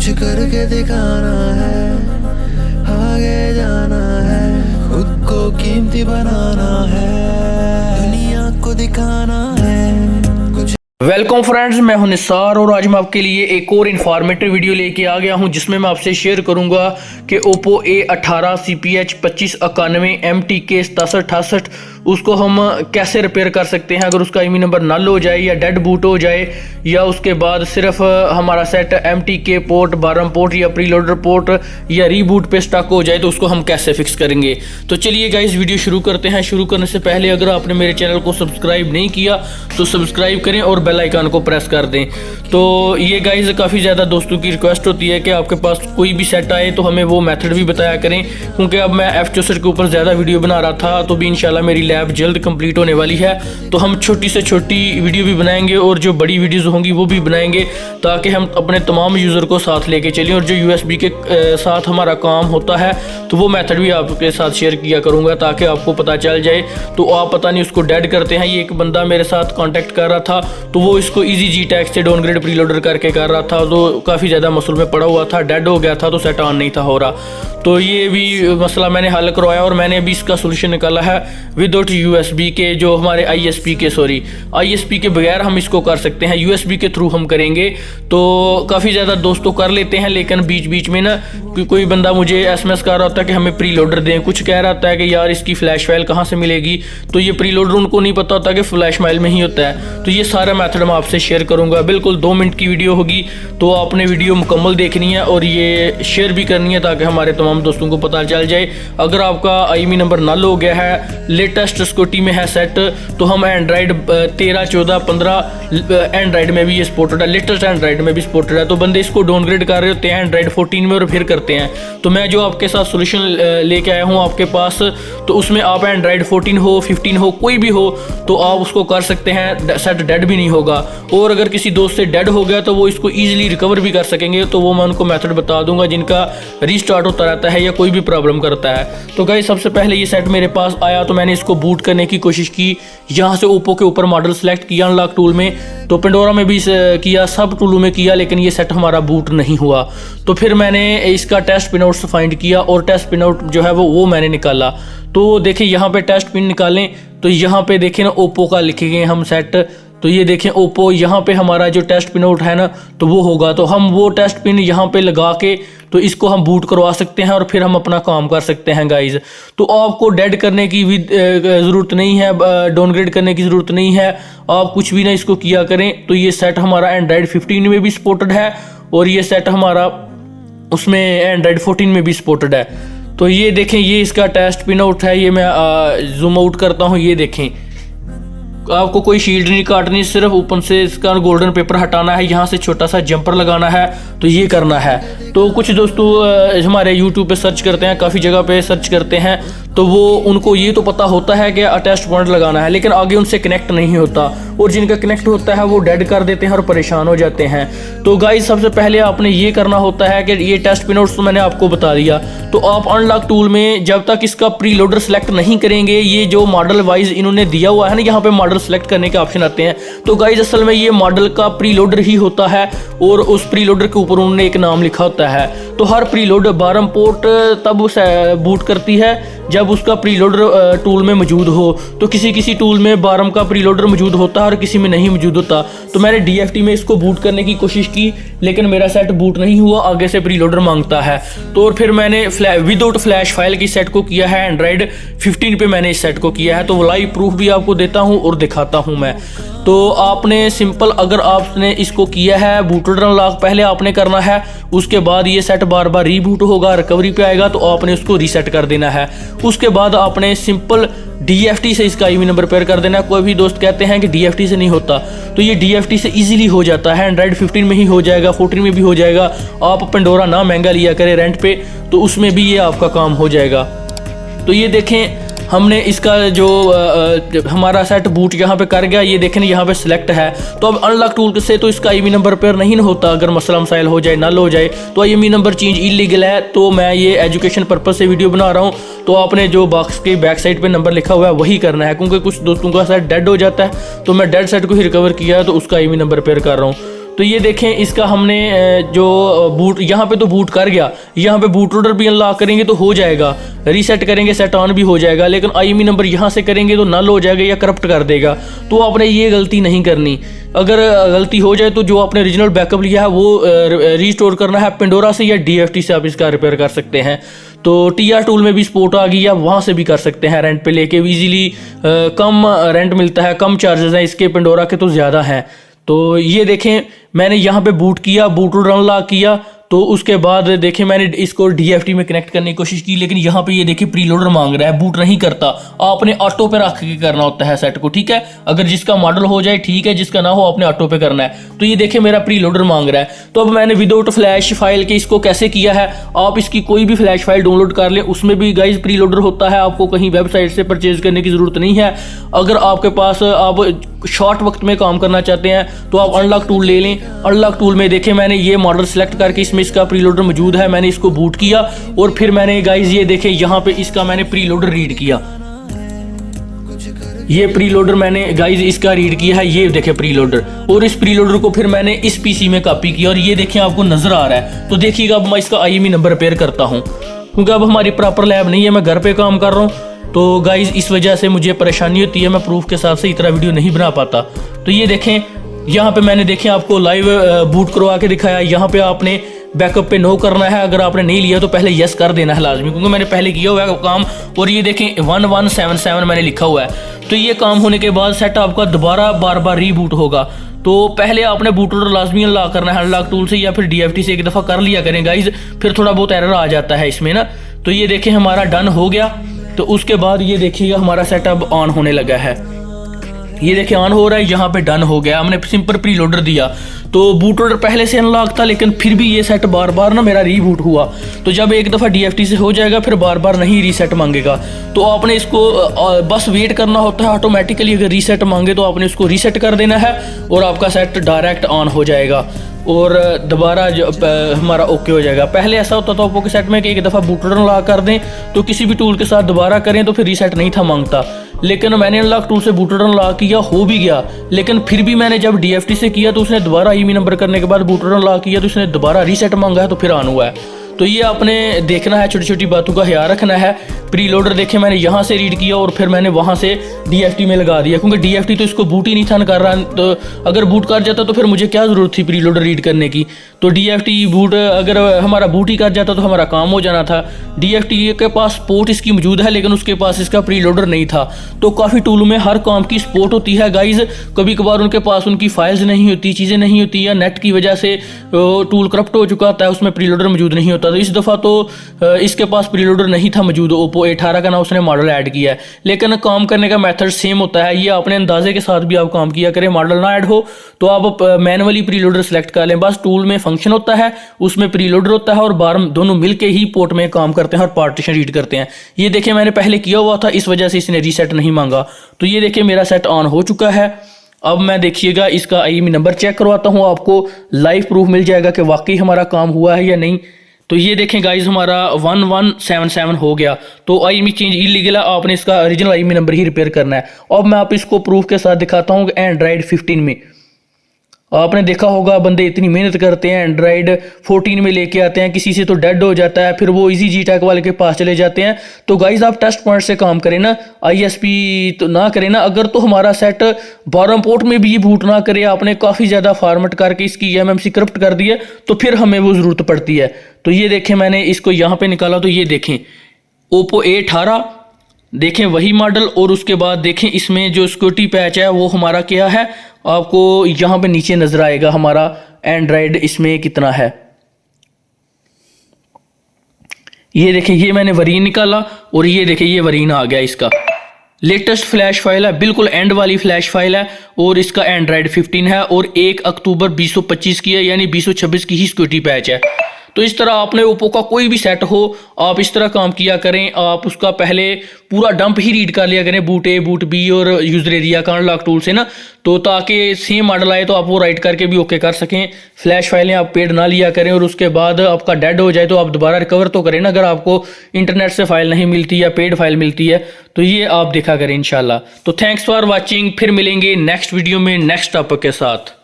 कुछ करके दिखाना है, आगे जाना है, खुद को कीमती बनाना है, दुनिया को दिखाना है कुछ। वेलकम फ्रेंड्स, मैं हूं निसार और आज मैं आपके लिए एक और इन्फॉर्मेटिव वीडियो लेके आ गया हूं जिसमें मैं आपसे शेयर करूंगा कि Oppo A18 CPH 2591 MTK 6768 उसको हम कैसे रिपेयर कर सकते हैं अगर उसका IMEI नंबर नल हो जाए या डेड बूट हो जाए, या उसके बाद सिर्फ हमारा सेट MTK पोर्ट, बारम पोर्ट या प्रीलोडर पोर्ट या रीबूट पे स्टक हो जाए तो उसको हम कैसे फिक्स करेंगे। तो चलिए गाइस वीडियो शुरू करते हैं। शुरू करने से पहले अगर आपने मेरे चैनल को सब्सक्राइब नहीं किया तो सब्सक्राइब करें और बेल आइकन को प्रेस कर दें। तो ये गाइस काफ़ी ज़्यादा दोस्तों की रिक्वेस्ट होती है कि आपके पास कोई भी सेट आए तो हमें वो मेथड भी बताया करें, क्योंकि अब मैं F64 के ऊपर ज़्यादा वीडियो बना रहा था तो भी इंशाल्लाह मेरी लैब जल्द कंप्लीट होने वाली है, तो हम छोटी से छोटी वीडियो भी बनाएंगे और जो बड़ी वीडियोस होंगी वो भी बनाएंगे ताकि हम अपने तमाम यूज़र को साथ लेके चलें। और जो USB के साथ हमारा काम होता है तो वो मेथड भी आपके साथ शेयर किया करूँगा ताकि आपको पता चल जाए। तो आप पता नहीं उसको डेड करते हैं, ये एक बंदा मेरे साथ कॉन्टेक्ट कर रहा था तो वो इसको ईजी जी टैग से डाउनग्रेड प्रीलोडर करके कर रहा था, तो काफ़ी ज़्यादा मसले में पड़ा हुआ था, डेड हो गया था तो सेट ऑन नहीं था हो रहा। तो ये भी मसला मैंने हल करवाया और मैंने अभी इसका सोल्यूशन निकाला है विदाउट USB के, जो हमारे ISP के बगैर हम इसको कर सकते हैं, USB के थ्रू हम करेंगे। तो काफ़ी ज़्यादा दोस्तों कर लेते हैं, लेकिन बीच बीच में ना कोई बंदा मुझे SMS कर रहा होता है कि हमें प्रीलोडर दें, कुछ कह रहा होता है कि यार इसकी फ्लैश फाइल कहाँ से मिलेगी, तो ये प्रीलोडर उनको नहीं पता होता कि फ्लैश फाइल में ही होता है। तो ये सारा मेथड मैं आपसे शेयर करूँगा, बिल्कुल 2 मिनट की वीडियो होगी, तो आपने वीडियो मुकम्मल देखनी है और ये शेयर भी करनी है ताकि हमारे तमाम दोस्तों को पता चल जाए। अगर आपका IMEI नंबर नल हो गया है, लेटेस्ट स्कूटी में है सेट, तो हम एंड्राइड 13, 14, 15 एंड्राइड में भी ये सपोर्टेड है, लेटेस्ट एंड्राइड में भी सपोर्टेड है। तो बंदे इसको डाउनग्रेड कर रहे होते हैं एंड्राइड 14 में और फिर करते हैं। तो मैं जो आपके साथ सोल्यूशन लेके आया हूँ आपके पास, तो उसमें आप एंड्राइड 14 हो, 15 हो, कोई भी हो तो आप उसको कर सकते हैं, सेट डेड भी नहीं होगा। और अगर किसी दोस्त से डेड हो गया तो वो इसको ईजिली रिकवर भी कर सकेंगे, तो वो मैं उनको मेथड बता दूंगा जिनका रीस्टार्ट होता रहता है या कोई भी प्रॉब्लम करता है। तो गाइस सबसे पहले ये सेट मेरे पास आया तो मैंने इसको बूट करने की कोशिश की, यहाँ से ओप्पो के ऊपर मॉडल सेलेक्ट किया अनलॉक टूल में, तो पेंडोरा में भी किया, सब टूलों में किया, लेकिन ये सेट हमारा बूट नहीं हुआ। तो फिर मैंने इसका टेस्ट पिन आउट फाइंड किया और टेस्ट पिन आउट जो है वो मैंने निकाला। तो देखिए यहाँ पे टेस्ट पिन निकालें तो यहाँ पे देखें ना ओप्पो का लिखे गए हम सेट, तो ये देखें ओप्पो, यहाँ पे हमारा जो टेस्ट पिन आउट है ना तो वो होगा, तो हम वो टेस्ट पिन यहाँ पे लगा के तो इसको हम बूट करवा सकते हैं और फिर हम अपना काम कर सकते हैं गाइज। तो आपको डेड करने की भी ज़रूरत नहीं है, डाउनग्रेड करने की ज़रूरत नहीं है, आप कुछ भी ना इसको किया करें। तो ये सेट हमारा एंड्राइड 15 में भी सपोर्टेड है और ये सेट हमारा उसमें एंड्राइड 14 में भी सपोर्टेड है। तो ये देखें, ये इसका टेस्ट पिन आउट है, ये मैं जूम आउट करता हूँ, ये देखें, आपको कोई शील्ड नहीं काटनी, सिर्फ ऊपर से इसका गोल्डन पेपर हटाना है, यहाँ से छोटा सा जंपर लगाना है, तो ये करना है। तो कुछ दोस्तों हमारे YouTube पे सर्च करते हैं, काफ़ी जगह पे सर्च करते हैं, तो वो उनको ये तो पता होता है कि अटैच पॉइंट लगाना है, लेकिन आगे उनसे कनेक्ट नहीं होता, और जिनका कनेक्ट होता है वो डेड कर देते हैं और परेशान हो जाते हैं। तो गाइस सबसे पहले आपने ये करना होता है कि ये टेस्ट पिन आउट्स तो मैंने आपको बता दिया, तो आप अनलॉक टूल में जब तक इसका प्रीलोडर सेलेक्ट नहीं करेंगे, ये जो मॉडल वाइज इन्होंने दिया हुआ है ना, यहाँ पे मॉडल सेलेक्ट करने के ऑप्शन आते हैं, तो गाइस असल में ये मॉडल का प्रीलोडर ही होता है और उस प्रीलोडर के ऊपर उन्होंने एक नाम लिखा होता है। तो हर प्रीलोडर बारम पोर्ट तब बूट करती है जब उसका प्रीलोडर टूल में मौजूद हो, तो किसी टूल में बारम का प्रीलोडर मौजूद होता है और किसी में नहीं मौजूद होता। तो मैंने DFT में इसको बूट करने की कोशिश की, लेकिन मेरा सेट बूट नहीं हुआ, आगे से प्रीलोडर मांगता है। तो और फिर मैंने विदाउट फ्लैश फाइल की सेट को किया है, एंड्राइड 15 पे मैंने इस सेट को किया है, तो वो लाइव प्रूफ भी आपको देता हूँ और दिखाता हूँ मैं। तो आपने सिंपल, अगर आपने इसको किया है बूटेड अनलॉक पहले आपने करना है, उसके बाद ये सेट बार बार रीबूट होगा, रिकवरी पे आएगा, तो आपने उसको रीसेट कर देना है। उसके बाद आपने सिंपल DFT से इसका IMEI नंबर पेयर कर देना है। कोई भी दोस्त कहते हैं कि DFT से नहीं होता, तो ये DFT से इजीली हो जाता है, एंड्राइड 15 में ही हो जाएगा, 14 में भी हो जाएगा। आप पेंडोरा ना महंगा लिया करें रेंट पे, तो उसमें भी ये आपका काम हो जाएगा। तो ये देखें, हमने इसका जो हमारा सेट बूट यहाँ पे कर गया, ये देखें यहाँ पे सिलेक्ट है। तो अब अनलॉक टूल से तो इसका IMEI नंबर पेयर नहीं होता, अगर मसला मसाइल हो जाए, नल हो जाए, तो IMEI नंबर चेंज इलीगल है। तो मैं ये एजुकेशन पर्पज से वीडियो बना रहा हूँ, तो आपने जो बॉक्स के बैक साइड पे नंबर लिखा हुआ है वही करना है, क्योंकि कुछ दोस्तों का सेट डेड हो जाता है, तो मैं डेड सेट को ही रिकवर किया है तो उसका IMEI नंबर पेयर कर रहा हूँ। तो ये देखें इसका हमने जो बूट यहाँ पे तो बूट कर गया, यहाँ पे बूट लोडर भी अनलॉक करेंगे तो हो जाएगा, रीसेट करेंगे सेट ऑन भी हो जाएगा, लेकिन IMEI नंबर यहाँ से करेंगे तो नल हो जाएगा या करप्ट कर देगा। तो आपने ये गलती नहीं करनी। अगर गलती हो जाए तो जो आपने ओरिजिनल बैकअप लिया है वो रीस्टोर करना है पेंडोरा से या DFT से आप इसका रिपेयर कर सकते हैं। तो TR टूल में भी सपोर्ट आ गई, आप वहाँ से भी कर सकते हैं रेंट पे लेके इजीली। कम रेंट मिलता है, कम चार्जेस हैं इसके, पेंडोरा के तो ज़्यादा हैं। तो ये देखें मैंने यहाँ पे बूट किया, बूट लोडर अनलॉक किया, तो उसके बाद देखें मैंने इसको DFT में कनेक्ट करने की कोशिश की, लेकिन यहाँ पे ये देखिए प्री लोडर मांग रहा है, बूट नहीं करता। आपने ऑटो पे रख के करना होता है सेट को, ठीक है। अगर जिसका मॉडल हो जाए ठीक है, जिसका ना हो आपने ऑटो पे करना है। तो ये देखिए मेरा प्री लोडर मांग रहा है। तो अब मैंने विदाउट फ्लैश फाइल के इसको कैसे किया है, आप इसकी कोई भी फ्लैश फाइल डाउनलोड कर लें, उसमें भी गाइज प्री लोडर होता है, आपको कहीं वेबसाइट से परचेज करने की जरूरत नहीं है। अगर आपके पास आप शॉर्ट वक्त में काम करना चाहते हैं तो आप अनलॉक टूल ले लें। अनलॉक टूल में देखें मैंने ये मॉडल सेलेक्ट करके इसमें इसका प्री लोडर मौजूद है, मैंने इसको बूट किया और फिर मैंने गाइज ये देखें यहाँ पे इसका मैंने प्री लोडर रीड किया। ये प्री लोडर मैंने गाइज इसका रीड किया है, ये देखें प्री लोडर, और इस प्री लोडर को फिर मैंने इस PC में कॉपी किया और ये देखें आपको नजर आ रहा है। तो देखिएगा अब मैं इसका IMEI नंबर रिपेयर करता हूँ, क्योंकि अब हमारी प्रॉपर लैब नहीं है, मैं घर पे काम कर रहा हूँ। तो गाइज इस वजह से मुझे परेशानी होती है, मैं प्रूफ के साथ सही तरह वीडियो नहीं बना पाता। तो ये देखें यहाँ पे मैंने देखें आपको लाइव बूट करवा के दिखाया। यहाँ पे आपने बैकअप पे नो करना है, अगर आपने नहीं लिया तो पहले यस कर देना है लाजमी, क्योंकि मैंने पहले किया हुआ है काम। और ये देखें 1177 मैंने लिखा हुआ है। तो ये काम होने के बाद सेट आपका दोबारा बार बार रीबूट होगा। तो पहले आपने बूट लोडर लाजमी अनलॉक करना है अनलॉक टूल से या फिर DFT से, एक दफ़ा कर लिया करें गाइज, फिर थोड़ा बहुत एरर आ जाता है इसमें ना। तो ये देखें हमारा डन हो गया। तो उसके बाद ये देखिएगा हमारा सेटअप ऑन होने लगा है, ये देखिए ऑन हो रहा है, यहाँ पे डन हो गया। हमने सिंपल प्री लोडर दिया, तो बूट लोडर पहले से अनलॉक था, लेकिन फिर भी ये सेट बार बार ना मेरा रीबूट हुआ। तो जब एक दफ़ा DFT से हो जाएगा फिर बार बार नहीं रीसेट मांगेगा। तो आपने इसको बस वेट करना होता है ऑटोमेटिकली। अगर रीसेट मांगे तो आपने इसको रीसेट कर देना है और आपका सेट डायरेक्ट ऑन हो जाएगा और दोबारा हमारा ओके हो जाएगा। पहले ऐसा होता था ओप्पो के सेट में कि एक दफ़ा बूट लोडर अनलॉक कर दें तो किसी भी टूल के साथ दोबारा करें तो फिर रीसेट नहीं था मांगता। लेकिन मैंने अनलॉक टूल से बूट लोडर अनलॉक किया, हो भी गया, लेकिन फिर भी मैंने जब DFT से किया तो उसने दोबारा IMEI नंबर करने के बाद बूट लोडर अनलॉक किया तो उसने दोबारा रीसेट मांगा है, तो फिर ऑन हुआ है। तो ये आपने देखना है, छोटी छोटी बातों का ख्याल रखना है। प्री लोडर देखें मैंने यहाँ से रीड किया और फिर मैंने वहाँ से DFT में लगा दिया, क्योंकि DFT तो इसको बूट ही नहीं था कर रहा। तो अगर बूट कर जाता तो फिर मुझे क्या ज़रूरत थी प्री लोडर रीड करने की। तो DFT बूट अगर हमारा बूट ही कर जाता तो हमारा काम हो जाना था। DFT के पास सपोर्ट इसकी मौजूद है, लेकिन उसके पास इसका प्री लोडर नहीं था। तो काफ़ी टूलों में हर काम की सपोर्ट होती है गाइज। कभी कभार उनके पास उनकी फाइल्स नहीं होती, चीज़ें नहीं होती, या नेट की वजह से टूल करप्ट हो चुका होता है, उसमें प्री लोडर मौजूद नहीं होता। तो इस दफ़ा तो इसके पास प्री लोडर नहीं था मौजूद, ओप्पो A18 का ना उसने मॉडल ऐड किया है, लेकिन काम करने का मेथड सेम होता है। ये अपने अंदाजे के साथ भी आप काम किया करें, मॉडल ना ऐड हो तो आप मैनुअली प्री लोडर सेलेक्ट कर लें। बस टूल में फंक्शन होता है, उसमें प्री लोडर होता है और बार दोनों मिलके ही पोर्ट में काम करते हैं और पार्टीशन रीड करते हैं। ये देखिए मैंने पहले किया हुआ था, इस वजह से इसने रीसेट नहीं मांगा। तो ये देखिए मेरा सेट ऑन हो चुका है। अब मैं देखिएगा इसका IMEI नंबर चेक करवाता हूँ, आपको लाइव प्रूफ मिल जाएगा कि वाकई हमारा काम हुआ है या नहीं। तो ये देखें गाइज हमारा 1177 हो गया। तो IMEI चेंज इलीगल है, आपने इसका ओरिजिनल IMEI नंबर ही रिपेयर करना है। अब मैं आप इसको प्रूफ के साथ दिखाता हूँ कि एंड्रॉयड 15 में आपने देखा होगा बंदे इतनी मेहनत करते हैं, एंड्रॉयड 14 में लेके आते हैं, किसी से तो डेड हो जाता है, फिर वो इजी Gtech वाले के पास चले जाते हैं। तो गाइज आप टेस्ट पॉइंट से काम करें ना, ISP तो ना करें ना। अगर तो हमारा सेट बॉटम पोर्ट में भी बूट ना करे, आपने काफ़ी ज़्यादा फॉर्मेट करके इसकी MMC करप्ट कर दी है, तो फिर हमें वो ज़रूरत पड़ती है। तो ये देखें मैंने इसको यहाँ पे निकाला, तो ये देखें ओप्पो A18 देखें वही मॉडल, और उसके बाद देखें इसमें जो सिक्योरिटी पैच है वो हमारा क्या है, आपको यहाँ पे नीचे नजर आएगा हमारा एंड्रॉयड इसमें कितना है। ये देखें ये मैंने वरीन निकाला और ये देखें ये वरीन आ गया। इसका लेटेस्ट फ्लैश फाइल है, बिल्कुल एंड वाली फ्लैश फाइल है, और इसका एंड्रॉयड 15 है और 1 अक्टूबर 2025 की है, यानी 2026 की ही सिक्योरिटी पैच है। तो इस तरह आपने ओप्पो का कोई भी सेट हो, आप इस तरह काम किया करें। आप उसका पहले पूरा डंप ही रीड कर लिया करें, बूट A बूट B और यूजर एरिया का अनलॉक टूल से ना, तो ताकि सेम मॉडल आए तो आप वो राइट करके भी ओके कर सकें। फ्लैश फाइलें आप पेड ना लिया करें, और उसके बाद आपका डेड हो जाए तो आप दोबारा रिकवर तो करें ना, अगर आपको इंटरनेट से फाइल नहीं मिलती या पेड फाइल मिलती है। तो ये आप देखा करें इंशाल्लाह। तो थैंक्स फॉर वॉचिंग, फिर मिलेंगे नेक्स्ट वीडियो में नेक्स्ट टॉपिक के साथ।